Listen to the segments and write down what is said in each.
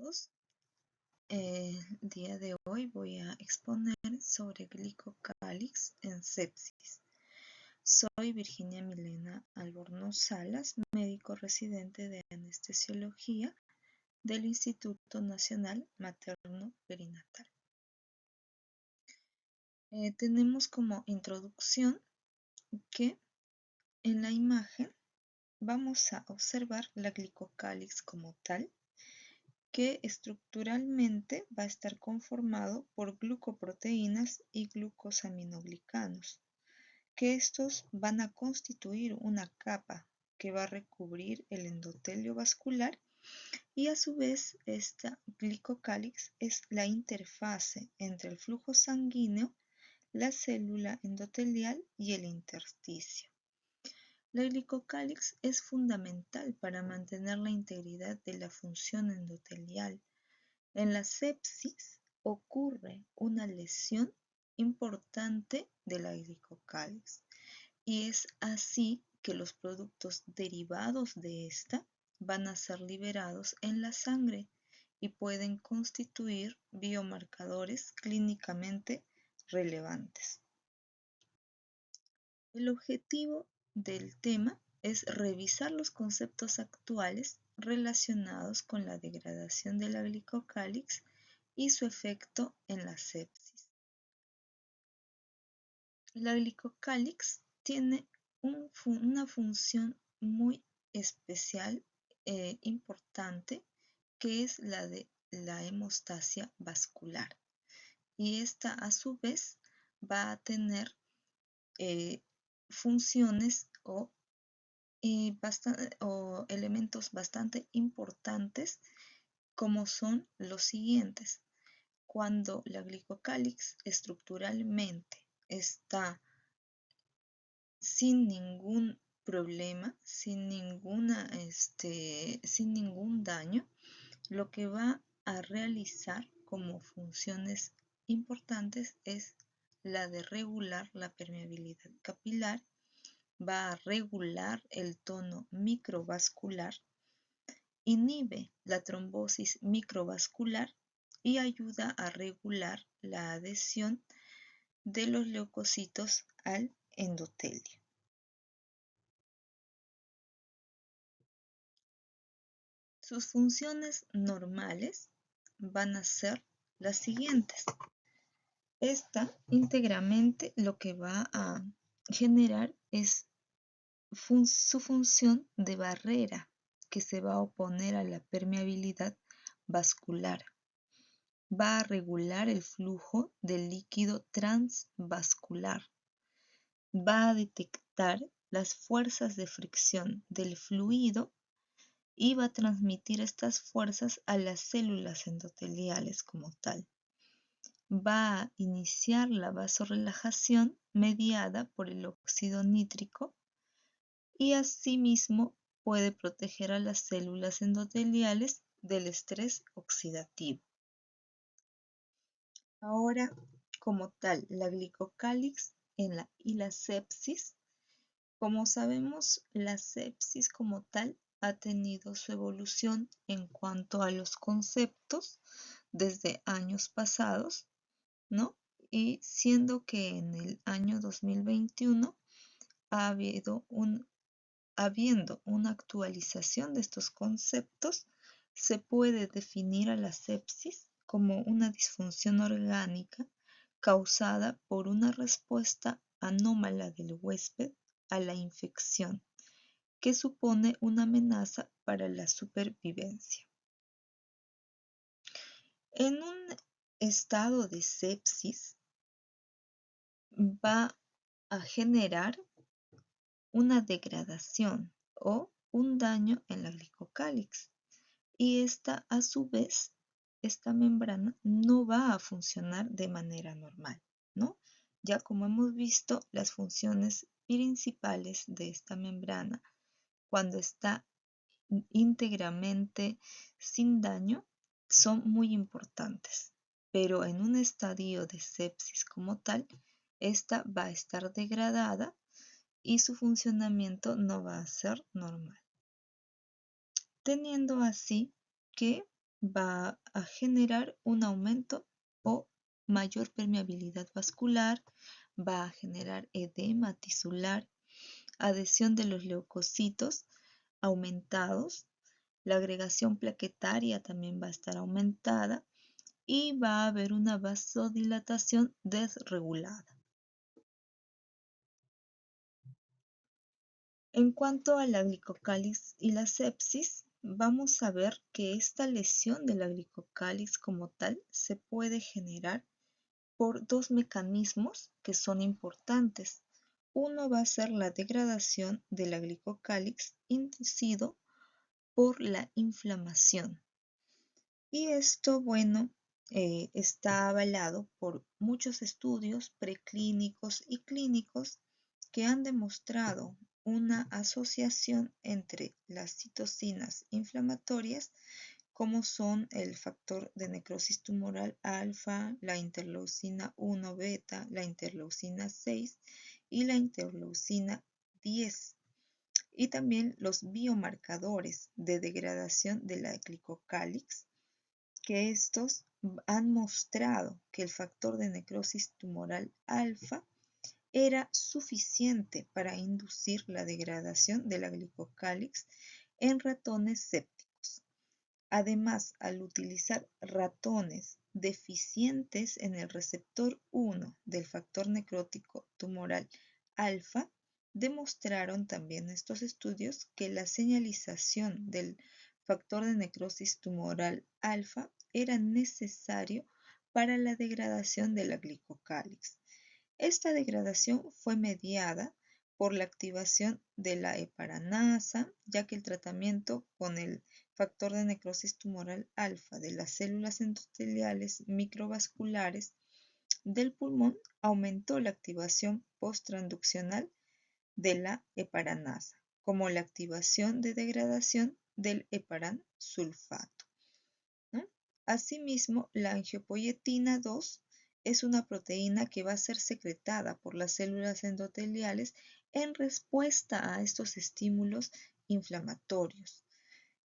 todos. El día de hoy voy a exponer sobre glicocálix en sepsis. Soy Virginia Milena Albornoz Salas, médico residente de anestesiología del Instituto Nacional Materno Perinatal. Tenemos como introducción que en la imagen vamos a observar la glicocálix como tal, que estructuralmente va a estar conformado por glucoproteínas y glucosaminoglicanos, que estos van a constituir una capa que va a recubrir el endotelio vascular, y a su vez esta glicocálix es la interfase entre el flujo sanguíneo, la célula endotelial y el intersticio. La glicocálix es fundamental para mantener la integridad de la función endotelial. En la sepsis ocurre una lesión importante de la glicocálix y es así que los productos derivados de esta van a ser liberados en la sangre y pueden constituir biomarcadores clínicamente relevantes. El objetivo del tema es revisar los conceptos actuales relacionados con la degradación de la glicocálix y su efecto en la sepsis. La glicocálix tiene una función muy especial e importante, que es la de la hemostasia vascular, y esta a su vez va a tener funciones o elementos bastante importantes, como son los siguientes. Cuando la glicocálix estructuralmente está sin ningún problema, sin ningún daño, lo que va a realizar como funciones importantes es la de regular la permeabilidad capilar, va a regular el tono microvascular, inhibe la trombosis microvascular y ayuda a regular la adhesión de los leucocitos al endotelio. Sus funciones normales van a ser las siguientes. Esta íntegramente lo que va a generar es su función de barrera, que se va a oponer a la permeabilidad vascular. Va a regular el flujo del líquido transvascular. Va a detectar las fuerzas de fricción del fluido y va a transmitir estas fuerzas a las células endoteliales como tal. Va a iniciar la vasorelajación mediada por el óxido nítrico y asimismo puede proteger a las células endoteliales del estrés oxidativo. Ahora, como tal, la glicocálix y la sepsis. Como sabemos, la sepsis como tal ha tenido su evolución en cuanto a los conceptos desde años pasados, ¿no? Y siendo que en el año 2021 habiendo una actualización de estos conceptos, se puede definir a la sepsis como una disfunción orgánica causada por una respuesta anómala del huésped a la infección, que supone una amenaza para la supervivencia. En un estado de sepsis va a generar una degradación o un daño en la glicocálix, y esta a su vez, esta membrana no va a funcionar de manera normal, ¿no? Ya como hemos visto, las funciones principales de esta membrana, cuando está íntegramente sin daño, son muy importantes, pero en un estadio de sepsis como tal, esta va a estar degradada y su funcionamiento no va a ser normal. Teniendo así que va a generar un aumento o mayor permeabilidad vascular, va a generar edema tisular, adhesión de los leucocitos aumentados, la agregación plaquetaria también va a estar aumentada y va a haber una vasodilatación desregulada. En cuanto a la glicocáliz y la sepsis, vamos a ver que esta lesión de la glicocáliz como tal se puede generar por dos mecanismos que son importantes. Uno va a ser la degradación de la glicocálix inducido por la inflamación. Y esto, bueno, está avalado por muchos estudios preclínicos y clínicos que han demostrado una asociación entre las citocinas inflamatorias como son el factor de necrosis tumoral alfa, la interleucina 1 beta, la interleucina 6 y la interleucina 10, y también los biomarcadores de degradación de la glicocálix, que estos han mostrado que el factor de necrosis tumoral alfa era suficiente para inducir la degradación de la glicocálix en ratones sépticos. Además, al utilizar ratones deficientes en el receptor 1 del factor necrótico tumoral alfa, demostraron también estos estudios que la señalización del factor de necrosis tumoral alfa era necesario para la degradación de la glicocálix. Esta degradación fue mediada por la activación de la heparanasa, ya que el tratamiento con el factor de necrosis tumoral alfa de las células endoteliales microvasculares del pulmón aumentó la activación posttransduccional de la heparanasa, como la activación de degradación del heparan sulfato, ¿no? Asimismo, la angiopoyetina 2 es una proteína que va a ser secretada por las células endoteliales en respuesta a estos estímulos inflamatorios.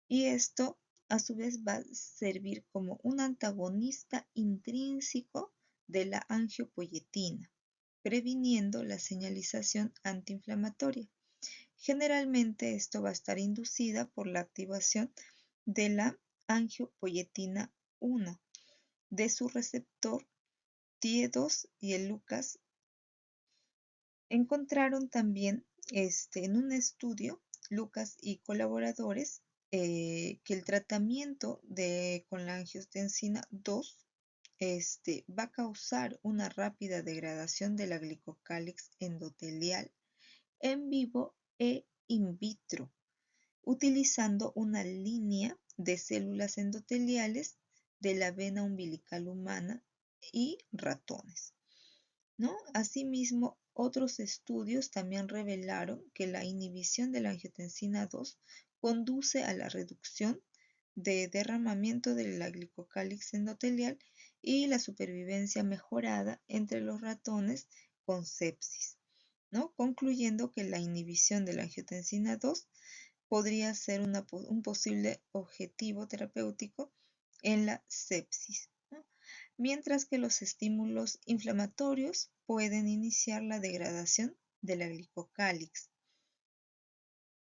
Y esto a su vez va a servir como un antagonista intrínseco de la angiopoyetina, previniendo la señalización antiinflamatoria. Generalmente esto va a estar inducida por la activación de la angiopoyetina 1, de su receptor TIE2 y el Lucas. Encontraron también en un estudio, Lucas y colaboradores, que el tratamiento con la angiotensina 2 va a causar una rápida degradación de la glicocálix endotelial en vivo e in vitro, utilizando una línea de células endoteliales de la vena umbilical humana y ratones, ¿no? Asimismo, otros estudios también revelaron que la inhibición de la angiotensina 2 conduce a la reducción de derramamiento de la glicocálix endotelial y la supervivencia mejorada entre los ratones con sepsis, ¿no? Concluyendo que la inhibición de la angiotensina 2 podría ser un posible objetivo terapéutico en la sepsis, ¿no? Mientras que los estímulos inflamatorios pueden iniciar la degradación de la glicocálix.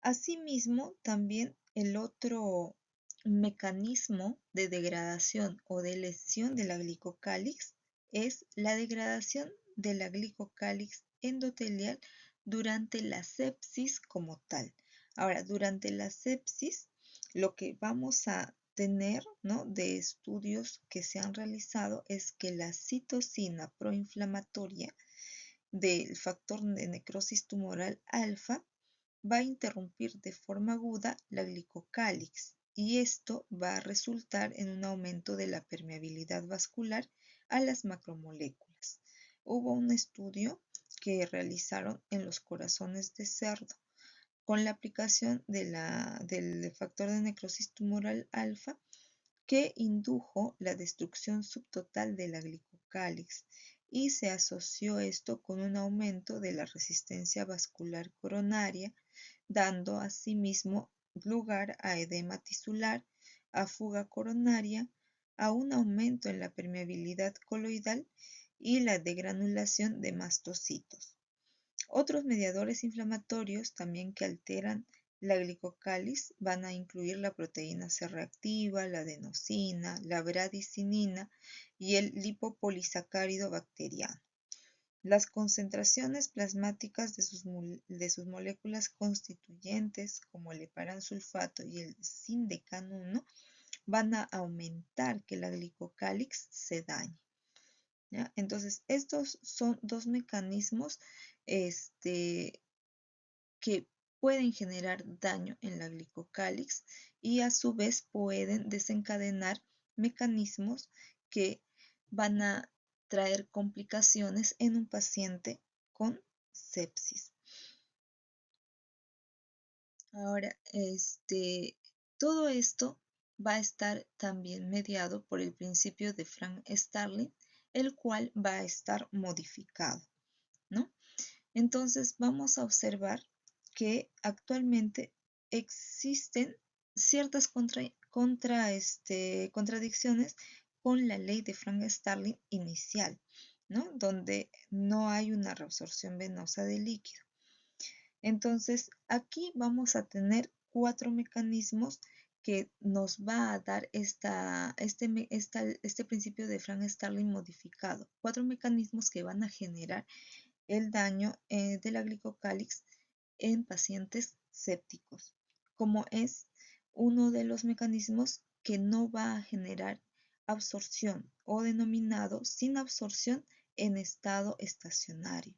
Asimismo, también el otro mecanismo de degradación o de lesión de la glicocálix es la degradación de la glicocálix endotelial durante la sepsis como tal. Ahora, durante la sepsis, lo que vamos a tener, ¿no?, de estudios que se han realizado es que la citocina proinflamatoria del factor de necrosis tumoral alfa va a interrumpir de forma aguda la glicocálix y esto va a resultar en un aumento de la permeabilidad vascular a las macromoléculas. Hubo un estudio que realizaron en los corazones de cerdo con la aplicación del factor de necrosis tumoral alfa que indujo la destrucción subtotal de la glicocálix y se asoció esto con un aumento de la resistencia vascular coronaria, dando asimismo lugar a edema tisular, a fuga coronaria, a un aumento en la permeabilidad coloidal y la degranulación de mastocitos. Otros mediadores inflamatorios también que alteran la glicocáliz van a incluir la proteína C reactiva, la adenosina, la bradicinina y el lipopolisacárido bacteriano. Las concentraciones plasmáticas de sus moléculas constituyentes, como el heparansulfato y el sindecano 1, van a aumentar que la glicocálix se dañe, ¿ya? Entonces, estos son dos mecanismos que pueden generar daño en la glicocálix y a su vez pueden desencadenar mecanismos que van a traer complicaciones en un paciente con sepsis. Ahora, todo esto va a estar también mediado por el principio de Frank Starling, el cual va a estar modificado, ¿no? Entonces vamos a observar que actualmente existen ciertas contradicciones con la ley de Frank Starling inicial, ¿no? Donde no hay una reabsorción venosa de líquido. Entonces, aquí vamos a tener 4 mecanismos que nos va a dar este principio de Frank Starling modificado. 4 mecanismos que van a generar el daño de la glicocálix en pacientes sépticos, como es uno de los mecanismos que no va a generar absorción o denominado sin absorción en estado estacionario.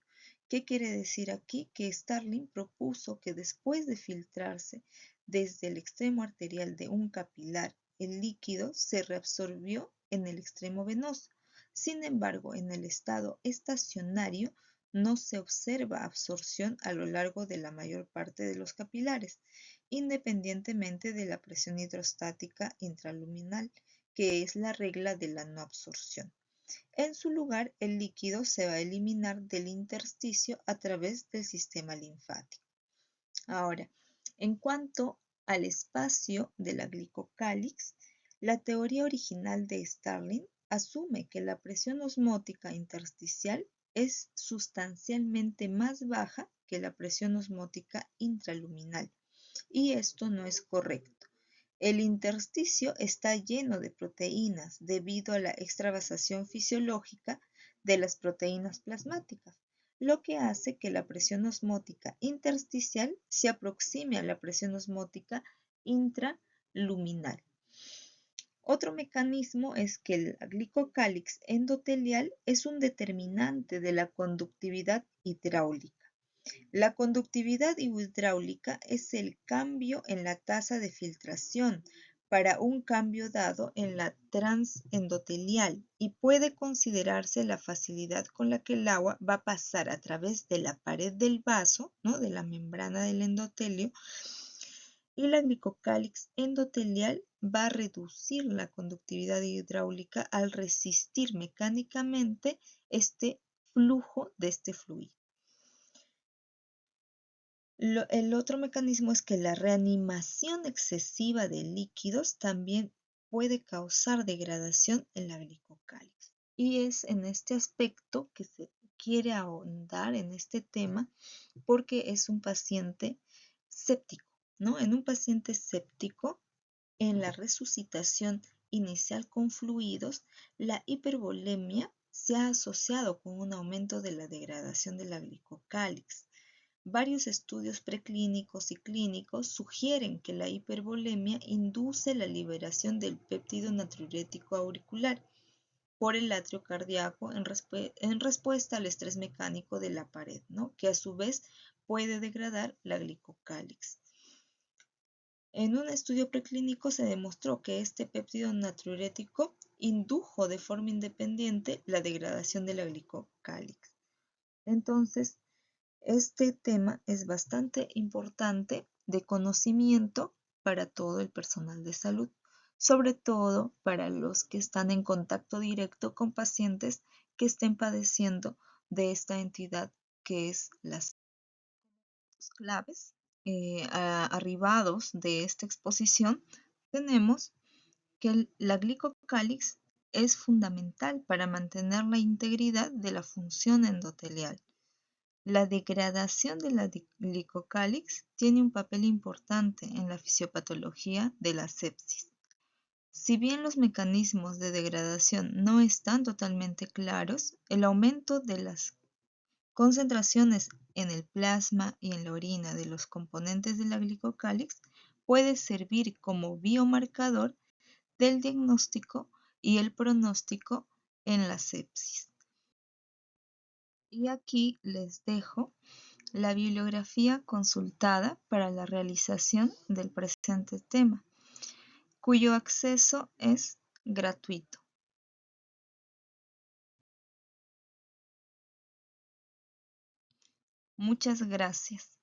¿Qué quiere decir aquí? Que Starling propuso que después de filtrarse desde el extremo arterial de un capilar, el líquido se reabsorbió en el extremo venoso. Sin embargo, en el estado estacionario no se observa absorción a lo largo de la mayor parte de los capilares, independientemente de la presión hidrostática intraluminal, que es la regla de la no absorción. En su lugar, el líquido se va a eliminar del intersticio a través del sistema linfático. Ahora, en cuanto al espacio de la glicocálix, la teoría original de Starling asume que la presión osmótica intersticial es sustancialmente más baja que la presión osmótica intraluminal, y esto no es correcto. El intersticio está lleno de proteínas debido a la extravasación fisiológica de las proteínas plasmáticas, lo que hace que la presión osmótica intersticial se aproxime a la presión osmótica intraluminal. Otro mecanismo es que la glicocálix endotelial es un determinante de la conductividad hidráulica. La conductividad hidráulica es el cambio en la tasa de filtración para un cambio dado en la transendotelial y puede considerarse la facilidad con la que el agua va a pasar a través de la pared del vaso, ¿no? De la membrana del endotelio, y la glicocálix endotelial va a reducir la conductividad hidráulica al resistir mecánicamente este flujo de este fluido. El otro mecanismo es que la reanimación excesiva de líquidos también puede causar degradación en la glicocálix. Y es en este aspecto que se quiere ahondar en este tema porque es un paciente séptico, ¿no? En un paciente séptico, en la resucitación inicial con fluidos, la hipervolemia se ha asociado con un aumento de la degradación de la glicocálix. Varios estudios preclínicos y clínicos sugieren que la hipervolemia induce la liberación del péptido natriurético auricular por el atrio cardíaco en respuesta al estrés mecánico de la pared, ¿no? Que a su vez puede degradar la glicocálix. En un estudio preclínico se demostró que este péptido natriurético indujo de forma independiente la degradación de la glicocálix. Entonces, este tema es bastante importante de conocimiento para todo el personal de salud, sobre todo para los que están en contacto directo con pacientes que estén padeciendo de esta entidad que es las claves. Arribados de esta exposición tenemos que la glicocálix es fundamental para mantener la integridad de la función endotelial. La degradación de la glicocálix tiene un papel importante en la fisiopatología de la sepsis. Si bien los mecanismos de degradación no están totalmente claros, el aumento de las concentraciones en el plasma y en la orina de los componentes de la glicocálix puede servir como biomarcador del diagnóstico y el pronóstico en la sepsis. Y aquí les dejo la bibliografía consultada para la realización del presente tema, cuyo acceso es gratuito. Muchas gracias.